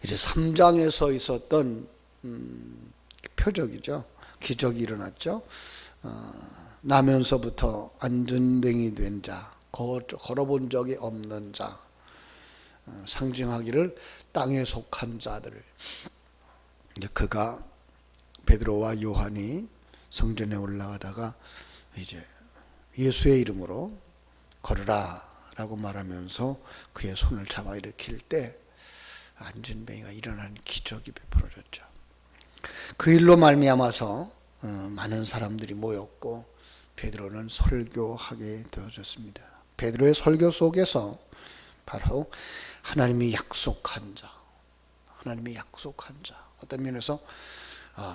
이제 3장에서 있었던 표적이죠. 기적이 일어났죠. 나면서부터 안전뱅이 된 자, 걸어본 적이 없는 자, 상징하기를 땅에 속한 자들을, 이제 그가 베드로와 요한이 성전에 올라가다가 이제 예수의 이름으로 걸으라 라고 말하면서 그의 손을 잡아 일으킬 때 안전뱅이가 일어나는 기적이 베풀어졌죠. 그 일로 말미암아서 많은 사람들이 모였고 베드로는 설교하게 되어졌습니다. 베드로의 설교 속에서 바로 하나님이 약속한 자, 어떤 면에서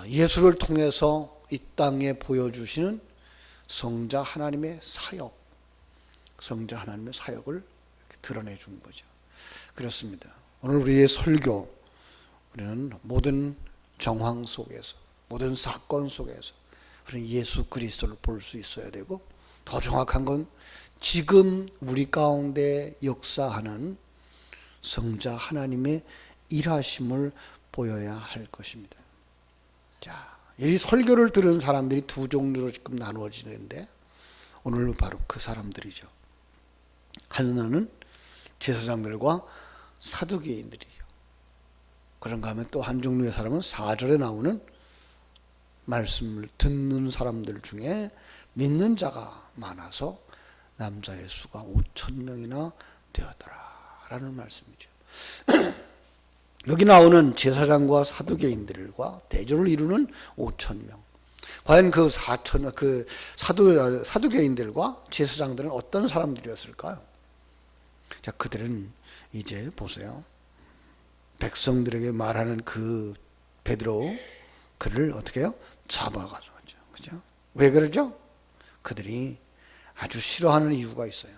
예수를 통해서 이 땅에 보여주시는 성자 하나님의 사역을 드러내 준 거죠. 그렇습니다. 오늘 우리의 설교, 우리는 모든 정황 속에서, 모든 사건 속에서 우리는 예수 그리스도를 볼 수 있어야 되고, 더 정확한 건 지금 우리 가운데 역사하는 성자 하나님의 일하심을 보여야 할 것입니다. 자, 이 설교를 들은 사람들이 두 종류로 지금 나누어지는데, 오늘 바로 그 사람들이죠. 하나는 제사장들과 사두개인들이죠. 그런가 하면 또 한 종류의 사람은 4절에 나오는 말씀을 듣는 사람들 중에 믿는 자가 많아서 남자의 수가 5,000명이나 되었더라 라는 말씀이죠. 여기 나오는 제사장과 사두개인들과 대조를 이루는 5,000명. 과연 그 사두개인들과 제사장들은 어떤 사람들이었을까요? 자, 그들은 이제 보세요. 백성들에게 말하는 그 베드로, 그를 어떻게 해요? 잡아가지고죠. 그죠? 왜 그러죠? 그들이 아주 싫어하는 이유가 있어요.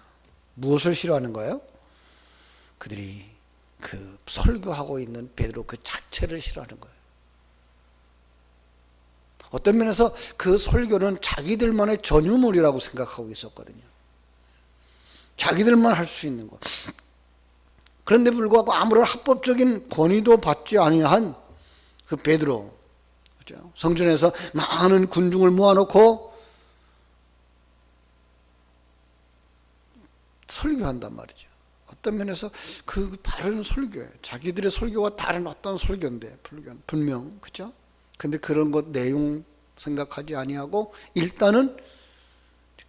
무엇을 싫어하는 거예요? 그들이 그 설교하고 있는 베드로 그 자체를 싫어하는 거예요. 어떤 면에서 그 설교는 자기들만의 전유물이라고 생각하고 있었거든요. 자기들만 할 수 있는 것. 그런데 불구하고 아무런 합법적인 권위도 받지 아니한 그 베드로, 그렇죠? 성전에서 많은 군중을 모아놓고 설교한단 말이죠. 어떤 면에서 그 다른 설교예요. 자기들의 설교와 다른 어떤 설교인데 분명, 그렇죠? 근데 그런 것 내용 생각하지 아니하고 일단은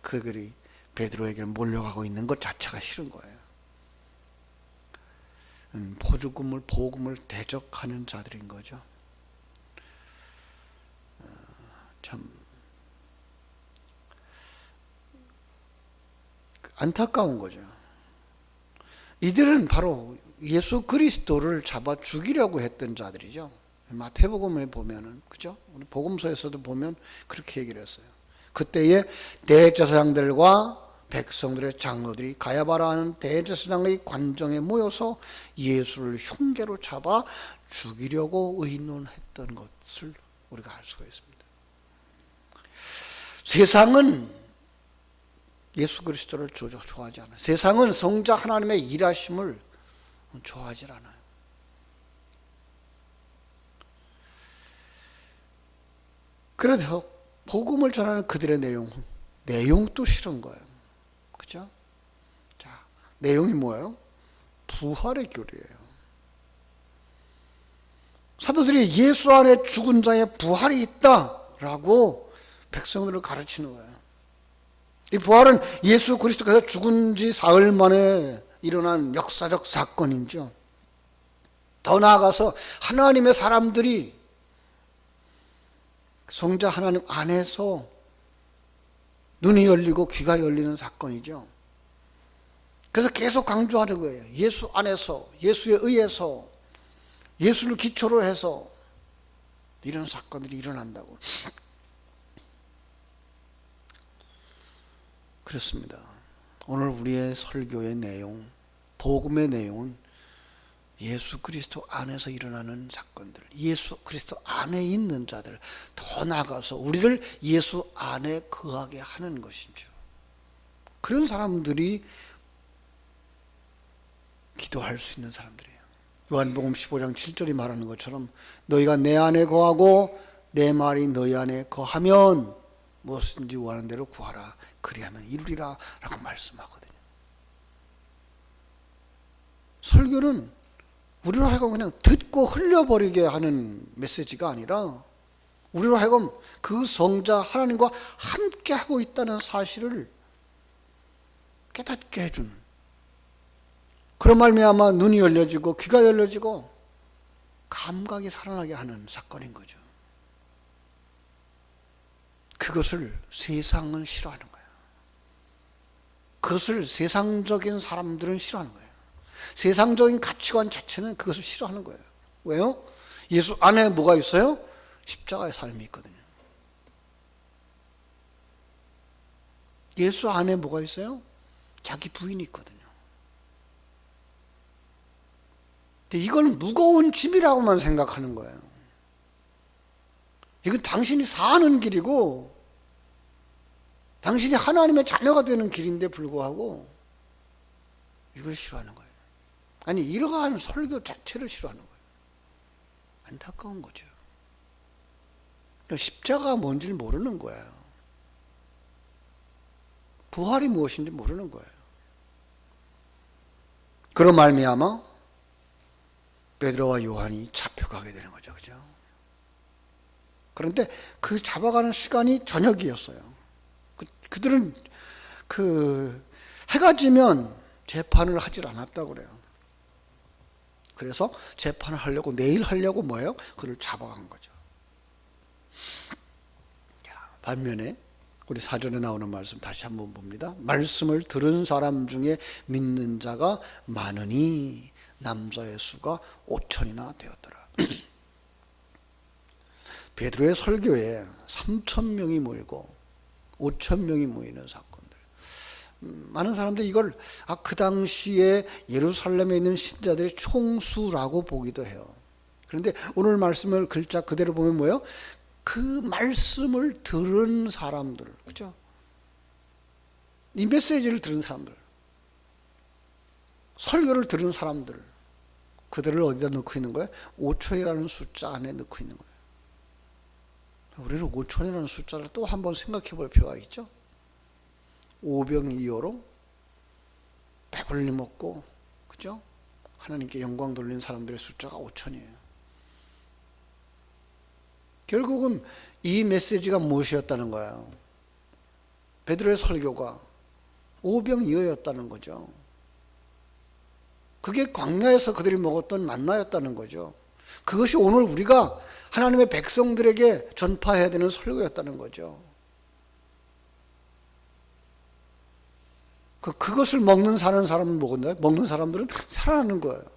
그들이 베드로에게 몰려가고 있는 것 자체가 싫은 거예요. 복음을 대적하는 자들인 거죠. 참 안타까운 거죠. 이들은 바로 예수 그리스도를 잡아 죽이려고 했던 자들이죠. 마태복음에 보면은, 그죠? 우리 복음서에서도 보면 그렇게 얘기를 했어요. 그때에 대제사장들과 백성들의 장로들이 가야바라 하는 대제사장의 관정에 모여서 예수를 흉계로 잡아 죽이려고 의논했던 것을 우리가 알 수가 있습니다. 세상은 예수 그리스도를 좋아하지 않아요. 세상은 성자 하나님의 일하심을 좋아하지 않아요. 그래서 복음을 전하는 그들의 내용도 싫은 거예요. 그죠? 자, 내용이 뭐예요? 부활의 교리예요. 사도들이 예수 안에 죽은 자의 부활이 있다라고 백성들을 가르치는 거예요. 이 부활은 예수 그리스도께서 죽은 지 사흘 만에 일어난 역사적 사건이죠. 더 나아가서 하나님의 사람들이 성자 하나님 안에서 눈이 열리고 귀가 열리는 사건이죠. 그래서 계속 강조하는 거예요. 예수 안에서, 예수에 의해서, 예수를 기초로 해서 이런 사건들이 일어난다고. 그렇습니다. 오늘 우리의 설교의 내용, 복음의 내용은 예수 그리스도 안에서 일어나는 사건들, 예수 그리스도 안에 있는 자들, 더 나아가서 우리를 예수 안에 거하게 하는 것이죠. 그런 사람들이 기도할 수 있는 사람들이에요. 요한복음 15장 7절이 말하는 것처럼 너희가 내 안에 거하고 내 말이 너희 안에 거하면 무엇인지 원하는 대로 구하라. 그리하면 이루리라 라고 말씀하거든요. 설교는 우리로 하여금 그냥 듣고 흘려버리게 하는 메시지가 아니라 우리로 하여금 그 성자 하나님과 함께 하고 있다는 사실을 깨닫게 해준, 그런 말미암아 눈이 열려지고 귀가 열려지고 감각이 살아나게 하는 사건인 거죠. 그것을 세상은 싫어하는 거예요. 그것을 세상적인 사람들은 싫어하는 거예요. 세상적인 가치관 자체는 그것을 싫어하는 거예요. 왜요? 예수 안에 뭐가 있어요? 십자가의 삶이 있거든요. 예수 안에 뭐가 있어요? 자기 부인이 있거든요. 근데 이건 무거운 짐이라고만 생각하는 거예요. 이건 당신이 사는 길이고 당신이 하나님의 자녀가 되는 길인데 불구하고 이걸 싫어하는 거예요. 아니, 이러한 설교 자체를 싫어하는 거예요. 안타까운 거죠. 십자가가 뭔지를 모르는 거예요. 부활이 무엇인지 모르는 거예요. 그런 말미암아 베드로와 요한이 잡혀가게 되는 거죠. 그죠? 그런데 그 잡아가는 시간이 저녁이었어요. 그들은 해가 지면 재판을 하질 않았다고 그래요. 그래서 재판을 하려고, 내일 하려고 뭐예요? 그를 잡아간 거죠. 반면에 우리 사전에 나오는 말씀 다시 한번 봅니다. 말씀을 들은 사람 중에 믿는 자가 많으니 남자의 수가 5천이나 되었더라. 베드로의 설교에 3,000명이 모이고 5,000명이 모이는 사건들. 많은 사람들이 이걸 그 당시에 예루살렘에 있는 신자들의 총수라고 보기도 해요. 그런데 오늘 말씀을 글자 그대로 보면 뭐예요? 그 말씀을 들은 사람들, 그죠? 이 메시지를 들은 사람들, 설교를 들은 사람들, 그들을 어디다 넣고 있는 거예요? 5천이라는 숫자 안에 넣고 있는 거예요. 우리는 5천이라는 숫자를 또 한번 생각해 볼 필요가 있죠. 오병이어로 배불리 먹고, 그죠? 하나님께 영광 돌린 사람들의 숫자가 5천이에요. 결국은 이 메시지가 무엇이었다는 거예요? 베드로의 설교가 오병이어였다는 거죠. 그게 광야에서 그들이 먹었던 만나였다는 거죠. 그것이 오늘 우리가 하나님의 백성들에게 전파해야 되는 설교였다는 거죠. 그것을 사는 사람은 뭐겠나요? 먹는 사람들은 살아나는 거예요.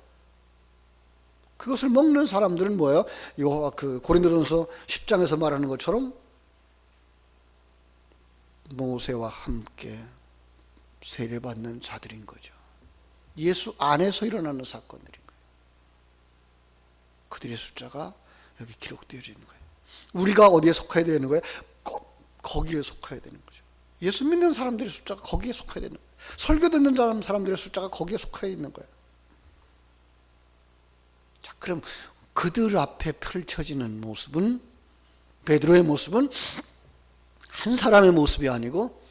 그것을 먹는 사람들은 뭐예요? 고린도전서 10장에서 말하는 것처럼 모세와 함께 세례받는 자들인 거죠. 예수 안에서 일어나는 사건들인 거예요. 그들의 숫자가 여기 기록되어져 있는 거예요. 우리가 어디에 속해야 되는 거예요? 거기에 속해야 되는 거죠. 예수 믿는 사람들의 숫자가 거기에 속해야 되는 거예요. 설교 듣는 사람들의 숫자가 거기에 속해 있는 거예요. 자, 그럼 그들 앞에 펼쳐지는 모습은, 베드로의 모습은 한 사람의 모습이 아니고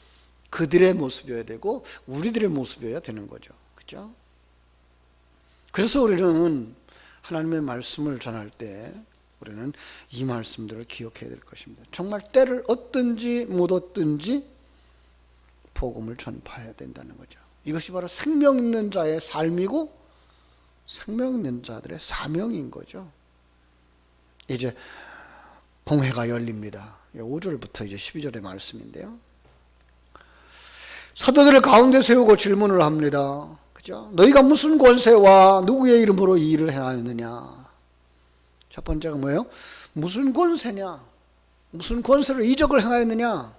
그들의 모습이어야 되고 우리들의 모습이어야 되는 거죠. 그죠? 그래서 우리는 하나님의 말씀을 전할 때 우리는 이 말씀들을 기억해야 될 것입니다. 정말 때를 얻든지 못 얻든지 복음을 전파해야 된다는 거죠. 이것이 바로 생명 있는 자의 삶이고 생명 있는 자들의 사명인 거죠. 이제 공회가 열립니다. 5절부터 이제 12절의 말씀인데요. 사도들을 가운데 세우고 질문을 합니다. 그죠? 너희가 무슨 권세와 누구의 이름으로 이 일을 행하였느냐? 첫 번째가 뭐예요? 무슨 권세냐? 무슨 권세로 이적을 행하였느냐?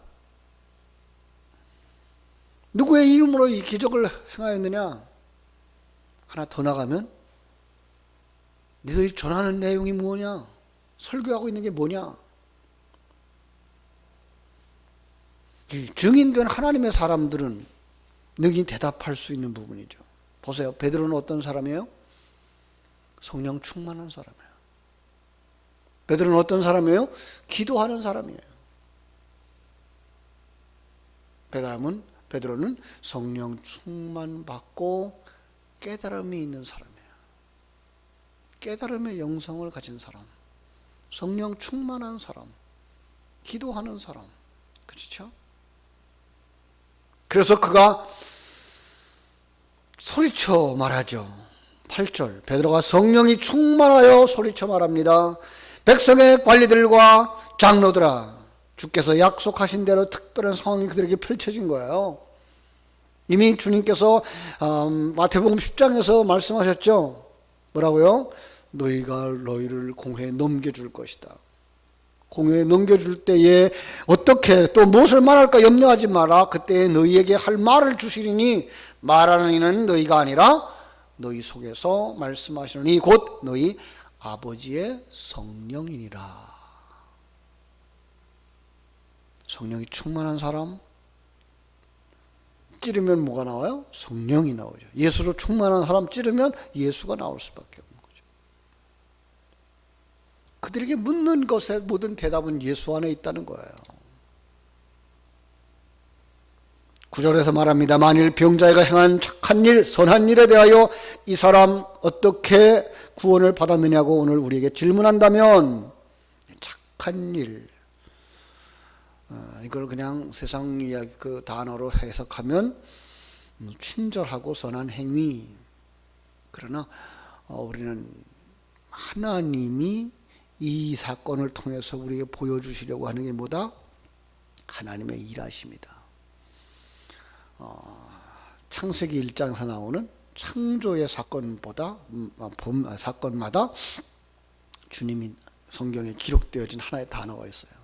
누구의 이름으로 이 기적을 행하였느냐? 하나 더 나가면 너희들이 전하는 내용이 뭐냐? 설교하고 있는 게 뭐냐? 이 증인된 하나님의 사람들은 능히 대답할 수 있는 부분이죠. 보세요. 베드로는 어떤 사람이에요? 성령 충만한 사람이에요. 베드로는 어떤 사람이에요? 기도하는 사람이에요. 베드로는 성령 충만 받고 깨달음이 있는 사람이에요. 깨달음의 영성을 가진 사람, 성령 충만한 사람, 기도하는 사람, 그렇죠? 그래서 그가 소리쳐 말하죠. 8절, 베드로가 성령이 충만하여 소리쳐 말합니다. 백성의 관리들과 장로들아, 주께서 약속하신 대로 특별한 상황이 그들에게 펼쳐진 거예요. 이미 주님께서 마태복음 10장에서 말씀하셨죠. 뭐라고요? 너희가 너희를 공회에 넘겨줄 것이다. 공회에 넘겨줄 때에 어떻게 또 무엇을 말할까 염려하지 마라. 그때 너희에게 할 말을 주시리니 말하는 이는 너희가 아니라 너희 속에서 말씀하시는 이 곧 너희 아버지의 성령이니라. 성령이 충만한 사람 찌르면 뭐가 나와요? 성령이 나오죠. 예수로 충만한 사람 찌르면 예수가 나올 수밖에 없는 거죠. 그들에게 묻는 것의 모든 대답은 예수 안에 있다는 거예요. 9절에서 말합니다. 만일 병자가 행한 착한 일, 선한 일에 대하여 이 사람 어떻게 구원을 받았느냐고 오늘 우리에게 질문한다면, 착한 일, 이걸 그냥 세상 이야기 그 단어로 해석하면 친절하고 선한 행위. 그러나 우리는 하나님이 이 사건을 통해서 우리에게 보여주시려고 하는 게 뭐다? 하나님의 일하십니다. 창세기 1장에서 나오는 창조의 사건보다 사건마다 주님이 성경에 기록되어진 하나의 단어가 있어요.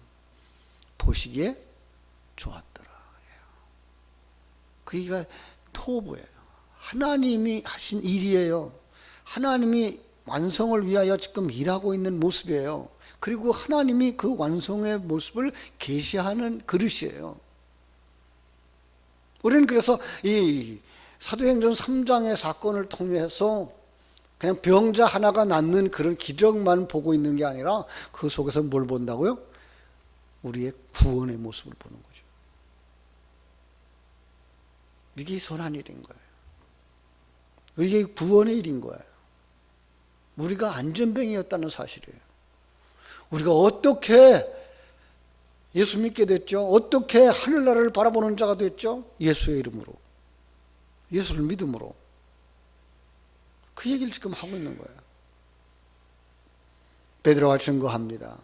보시기에 좋았더라. 그게 토부예요. 하나님이 하신 일이에요. 하나님이 완성을 위하여 지금 일하고 있는 모습이에요. 그리고 하나님이 그 완성의 모습을 계시하는 그릇이에요. 우리는 그래서 이 사도행전 3장의 사건을 통해서 그냥 병자 하나가 낫는 그런 기적만 보고 있는 게 아니라 그 속에서 뭘 본다고요? 우리의 구원의 모습을 보는 거죠. 이게 선한 일인 거예요. 이게 구원의 일인 거예요. 우리가 안전뱅이였다는 사실이에요. 우리가 어떻게 예수 믿게 됐죠? 어떻게 하늘나라를 바라보는 자가 됐죠? 예수의 이름으로, 예수를 믿음으로. 그 얘기를 지금 하고 있는 거예요. 베드로가 증거합니다.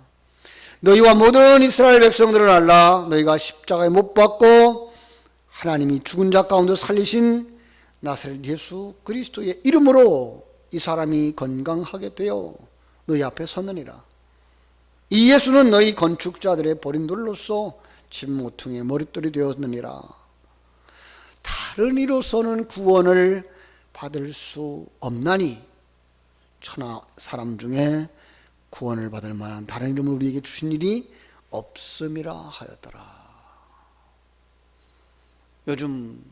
너희와 모든 이스라엘 백성들을 알라. 너희가 십자가에 못 박고 하나님이 죽은 자 가운데 살리신 나사렛 예수 그리스도의 이름으로 이 사람이 건강하게 되어 너희 앞에 섰느니라. 이 예수는 너희 건축자들의 버린 돌로서 집 모퉁이의 머릿돌이 되었느니라. 다른 이로서는 구원을 받을 수 없나니 천하 사람 중에 구원을 받을 만한 다른 이름을 우리에게 주신 일이 없음이라 하였더라. 요즘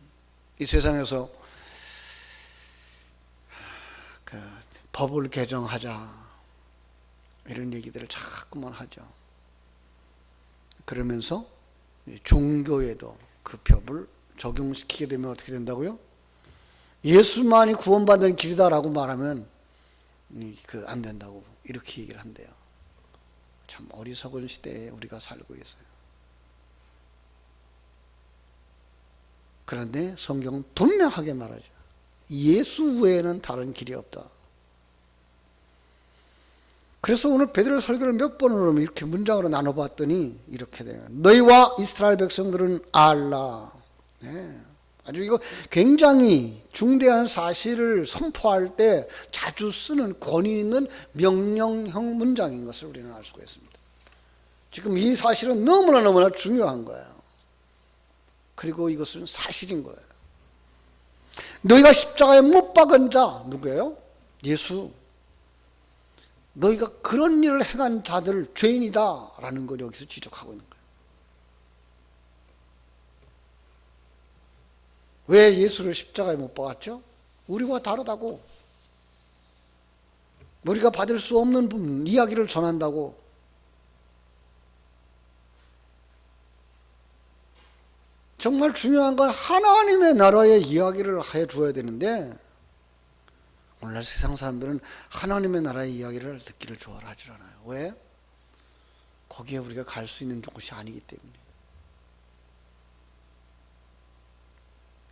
이 세상에서 그 법을 개정하자 이런 얘기들을 자꾸만 하죠. 그러면서 종교에도 그 법을 적용시키게 되면 어떻게 된다고요? 예수만이 구원받는 길이다라고 말하면 안 된다고 이렇게 얘기를 한대요. 참 어리석은 시대에 우리가 살고 있어요. 그런데 성경은 분명하게 말하죠. 예수 외에는 다른 길이 없다. 그래서 오늘 베드로 설교를 몇 번으로 이렇게 문장으로 나눠봤더니 이렇게 돼요. 너희와 이스라엘 백성들은 알라. 네. 아주 이거 굉장히 중대한 사실을 선포할 때 자주 쓰는 권위 있는 명령형 문장인 것을 우리는 알 수가 있습니다. 지금 이 사실은 너무나 중요한 거예요. 그리고 이것은 사실인 거예요. 너희가 십자가에 못 박은 자 누구예요? 예수. 너희가 그런 일을 행한 자들 죄인이다 라는 걸 여기서 지적하고 있는 거예요. 왜 예수를 십자가에 못 박았죠? 우리와 다르다고. 우리가 받을 수 없는 이야기를 전한다고. 정말 중요한 건 하나님의 나라의 이야기를 해 줘야 되는데, 오늘날 세상 사람들은 하나님의 나라의 이야기를 듣기를 좋아하지 않아요. 왜? 거기에 우리가 갈 수 있는 곳이 아니기 때문에.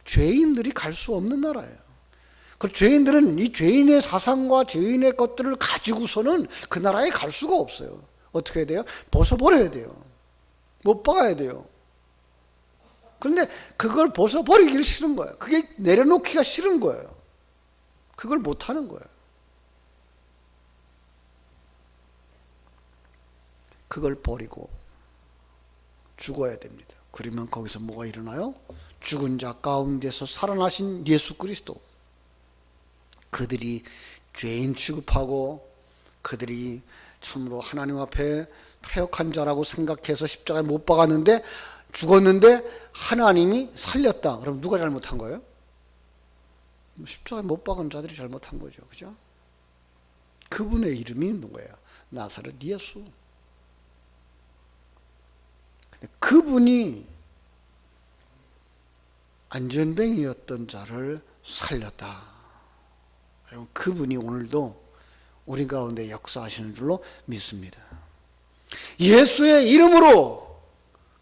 죄인들이 갈 수 없는 나라예요. 그 죄인들은 이 죄인의 사상과 죄인의 것들을 가지고서는 그 나라에 갈 수가 없어요. 어떻게 해야 돼요? 벗어버려야 돼요. 못 박아야 돼요. 그런데 그걸 벗어버리기를 싫은 거예요. 그게 내려놓기가 싫은 거예요. 그걸 못하는 거예요. 그걸 버리고 죽어야 됩니다. 그러면 거기서 뭐가 일어나요? 죽은 자 가운데서 살아나신 예수 그리스도, 그들이 죄인 취급하고 그들이 참으로 하나님 앞에 패역한 자라고 생각해서 십자가에 못 박았는데 죽었는데 하나님이 살렸다. 그럼 누가 잘못한 거예요? 십자가에 못 박은 자들이 잘못한 거죠. 그죠? 그분의 이름이 누구예요? 나사렛 예수. 그분이 안전뱅이였던 자를 살렸다. 여러분, 그분이 오늘도 우리 가운데 역사하시는 줄로 믿습니다. 예수의 이름으로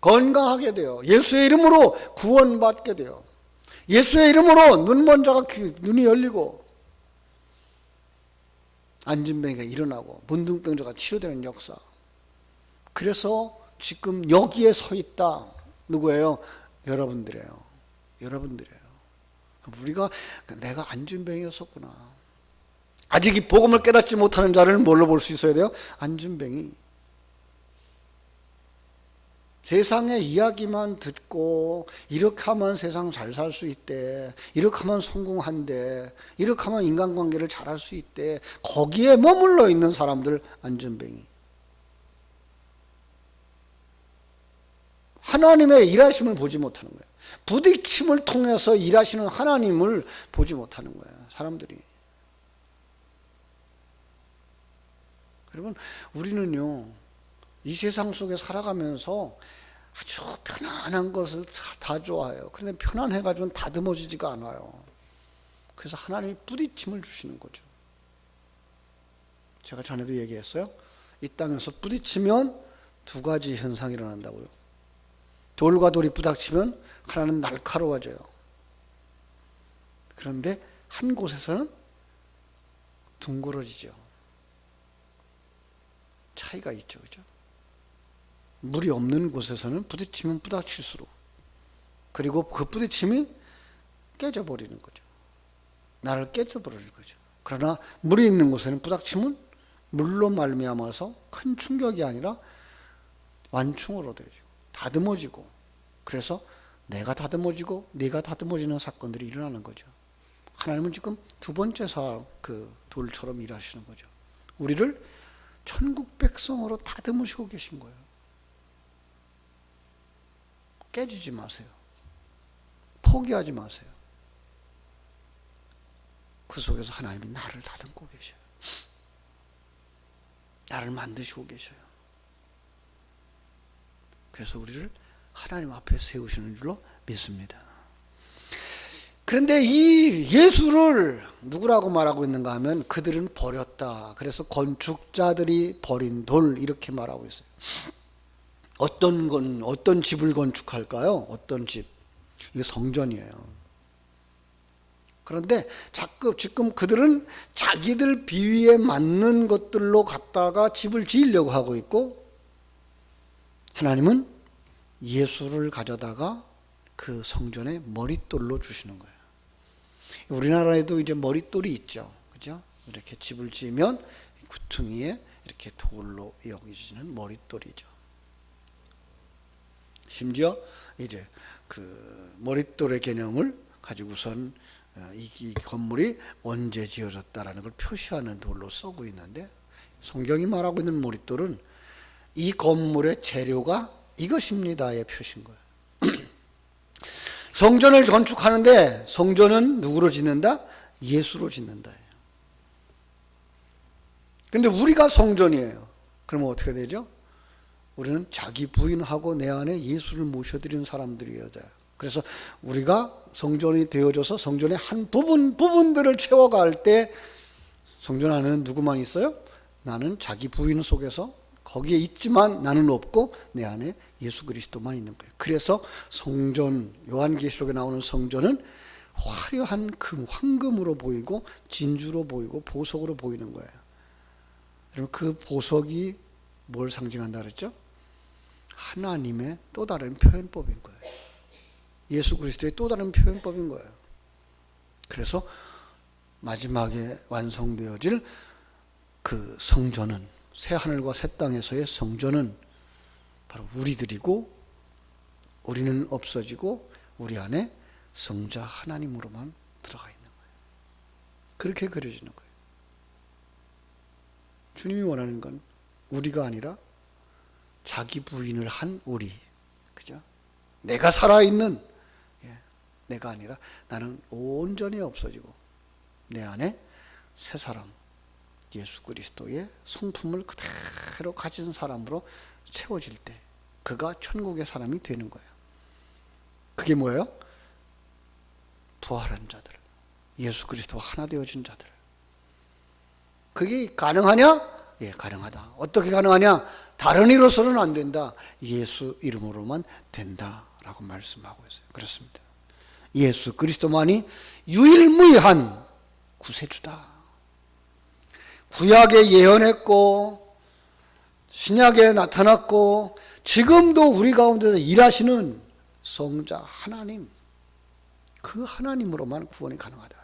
건강하게 돼요. 예수의 이름으로 구원받게 돼요. 예수의 이름으로 눈먼 자가 눈이 열리고 안진뱅이가 일어나고 문둥병자가 치료되는 역사. 그래서 지금 여기에 서 있다. 누구예요? 여러분들이에요. 여러분들이에요. 우리가 내가 안진뱅이였었구나. 아직 이 복음을 깨닫지 못하는 자를 뭘로 볼 수 있어야 돼요? 안진뱅이. 세상의 이야기만 듣고 이렇게 하면 세상 잘 살 수 있대, 이렇게 하면 성공한대, 이렇게 하면 인간관계를 잘할 수 있대, 거기에 머물러 있는 사람들 안전뱅이. 하나님의 일하심을 보지 못하는 거예요. 부딪힘을 통해서 일하시는 하나님을 보지 못하는 거예요, 사람들이. 여러분, 우리는요 이 세상 속에 살아가면서 아주 편안한 것을 다 좋아해요. 그런데 편안해가지고는 다듬어지지가 않아요. 그래서 하나님이 부딪힘을 주시는 거죠. 제가 전에도 얘기했어요. 이 땅에서 부딪히면 두 가지 현상이 일어난다고요. 돌과 돌이 부닥치면 하나는 날카로워져요. 그런데 한 곳에서는 둥그러지죠. 차이가 있죠, 그죠? 물이 없는 곳에서는 부딪히면 부닥칠수록, 그리고 그 부딪힘이 깨져버리는 거죠. 나를 깨져버리는 거죠. 그러나 물이 있는 곳에는 부닥치면 물로 말미암아서 큰 충격이 아니라 완충으로 되죠. 다듬어지고, 그래서 내가 다듬어지고 네가 다듬어지는 사건들이 일어나는 거죠. 하나님은 지금 두 번째 그 돌처럼 일하시는 거죠. 우리를 천국 백성으로 다듬으시고 계신 거예요. 깨지지 마세요. 포기하지 마세요. 그 속에서 하나님이 나를 다듬고 계셔요. 나를 만드시고 계셔요. 그래서 우리를 하나님 앞에 세우시는 줄로 믿습니다. 그런데 이 예수를 누구라고 말하고 있는가 하면 그들은 버렸다. 그래서 건축자들이 버린 돌 이렇게 말하고 있어요. 어떤 집을 건축할까요? 어떤 집? 이게 성전이에요. 그런데 지금 그들은 자기들 비위에 맞는 것들로 갖다가 집을 지으려고 하고 있고, 하나님은 예수를 가져다가 그 성전에 머릿돌로 주시는 거예요. 우리나라에도 이제 머릿돌이 있죠. 그죠? 이렇게 집을 지으면 구퉁이에 이렇게 돌로 여겨지는 머릿돌이죠. 심지어 이제 그 머릿돌의 개념을 가지고선 이 건물이 언제 지어졌다라는 걸 표시하는 돌로 쓰고 있는데, 성경이 말하고 있는 머릿돌은 이 건물의 재료가 이것입니다의 표시인 거예요. 성전을 건축하는데 성전은 누구로 짓는다? 예수로 짓는다. 근데 우리가 성전이에요. 그러면 어떻게 되죠? 우리는 자기 부인하고 내 안에 예수를 모셔드리는 사람들이어야 돼요. 그래서 우리가 성전이 되어져서 성전의 한 부분들을 채워갈 때 성전 안에는 누구만 있어요? 나는 자기 부인 속에서 거기에 있지만 나는 없고 내 안에 예수 그리스도만 있는 거예요. 그래서 성전, 요한계시록에 나오는 성전은 화려한 황금으로 보이고 진주로 보이고 보석으로 보이는 거예요. 여러분, 그 보석이 뭘 상징한다 그랬죠? 하나님의 또 다른 표현법인 거예요. 예수 그리스도의 또 다른 표현법인 거예요. 그래서 마지막에 완성되어질 그 성전은, 새 하늘과 새 땅에서의 성전은 바로 우리들이고, 우리는 없어지고 우리 안에 성자 하나님으로만 들어가 있는 거예요. 그렇게 그려지는 거예요. 주님이 원하는 건 우리가 아니라 자기 부인을 한 우리, 그죠? 내가 살아있는, 내가 아니라 나는 온전히 없어지고 내 안에 새 사람, 예수 그리스도의 성품을 그대로 가진 사람으로 채워질 때 그가 천국의 사람이 되는 거예요. 그게 뭐예요? 부활한 자들, 예수 그리스도와 하나 되어진 자들. 그게 가능하냐? 예, 가능하다. 어떻게 가능하냐? 다른 이로서는 안 된다. 예수 이름으로만 된다라고 말씀하고 있어요. 그렇습니다. 예수 그리스도만이 유일무이한 구세주다. 구약에 예언했고 신약에 나타났고 지금도 우리 가운데서 일하시는 성자 하나님, 그 하나님으로만 구원이 가능하다.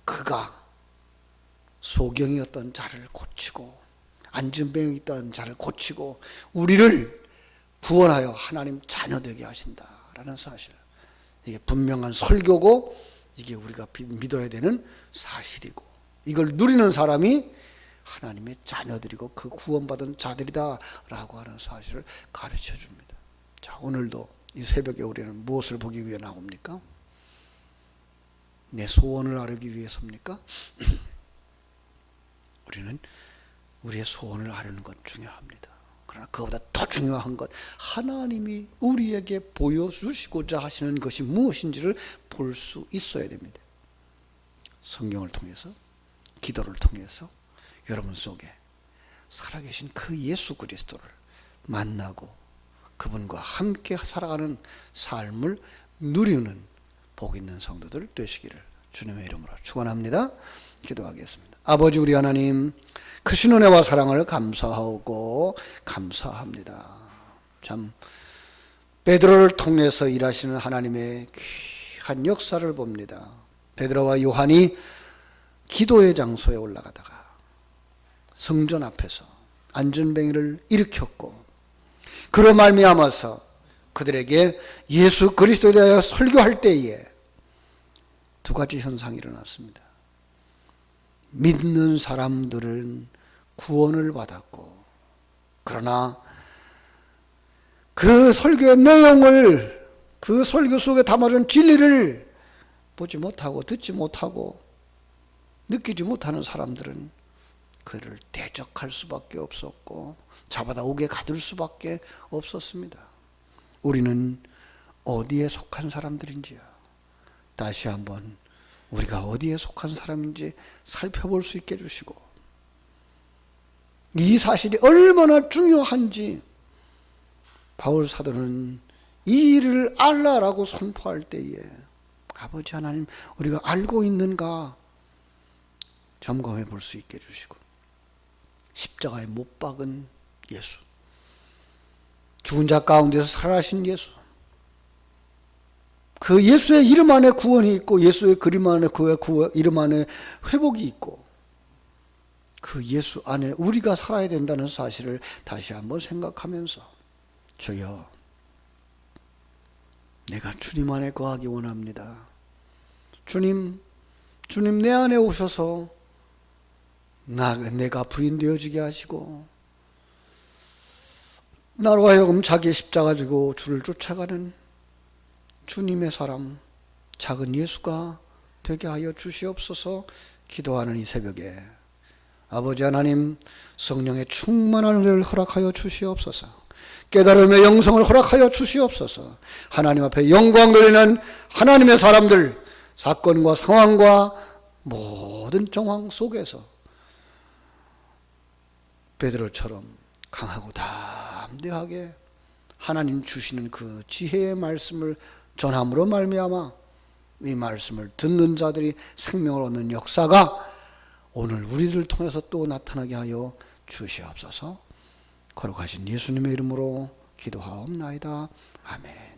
그가 소경이었던 자를 고치고 안진병이 있던 자를 고치고 우리를 구원하여 하나님 자녀 되게 하신다라는 사실, 이게 분명한 설교고 이게 우리가 믿어야 되는 사실이고, 이걸 누리는 사람이 하나님의 자녀들이고 그 구원받은 자들이다라고 하는 사실을 가르쳐 줍니다. 자, 오늘도 이 새벽에 우리는 무엇을 보기 위해 나옵니까? 내 소원을 아르기 위해서입니까? 우리는 우리의 소원을 아르는 것 중요합니다. 그러나 그보다 더 중요한 것, 하나님이 우리에게 보여주시고자 하시는 것이 무엇인지를 볼 수 있어야 됩니다. 성경을 통해서, 기도를 통해서 여러분 속에 살아계신 그 예수 그리스도를 만나고 그분과 함께 살아가는 삶을 누리는 복 있는 성도들 되시기를 주님의 이름으로 축원합니다. 기도하겠습니다. 아버지 우리 하나님, 크신 은혜와 사랑을 감사하고 감사합니다. 참 베드로를 통해서 일하시는 하나님의 귀한 역사를 봅니다. 베드로와 요한이 기도의 장소에 올라가다가 성전 앞에서 안전뱅이를 일으켰고, 그로 말미암아서 그들에게 예수 그리스도에 대하여 설교할 때에 두 가지 현상이 일어났습니다. 믿는 사람들은 구원을 받았고, 그러나 그 설교의 내용을, 그 설교 속에 담아준 진리를 보지 못하고 듣지 못하고 느끼지 못하는 사람들은 그를 대적할 수밖에 없었고 잡아다 옥에 가둘 수밖에 없었습니다. 우리는 어디에 속한 사람들인지요, 다시 한번 우리가 어디에 속한 사람인지 살펴볼 수 있게 해주시고, 이 사실이 얼마나 중요한지 바울 사도는 이 일을 알라라고 선포할 때에 아버지 하나님, 우리가 알고 있는가 점검해 볼 수 있게 해주시고, 십자가에 못 박은 예수, 죽은 자 가운데서 살아나신 예수, 그 예수의 이름 안에 구원이 있고 예수의 그림 안에, 그의 이름 안에 회복이 있고, 그 예수 안에 우리가 살아야 된다는 사실을 다시 한번 생각하면서, 주여, 내가 주님 안에 거하기 원합니다. 주님 내 안에 오셔서 내가 부인 되어지게 하시고 나로 하여금 자기 십자가 지고 주를 쫓아가는 주님의 사람, 작은 예수가 되게 하여 주시옵소서. 기도하는 이 새벽에 아버지 하나님, 성령의 충만한 은혜를 허락하여 주시옵소서. 깨달음의 영성을 허락하여 주시옵소서. 하나님 앞에 영광 돌리는 하나님의 사람들, 사건과 상황과 모든 정황 속에서 베드로처럼 강하고 담대하게 하나님 주시는 그 지혜의 말씀을 전함으로 말미암아 이 말씀을 듣는 자들이 생명을 얻는 역사가 오늘 우리들을 통해서 또 나타나게 하여 주시옵소서. 거룩하신 예수님의 이름으로 기도하옵나이다. 아멘.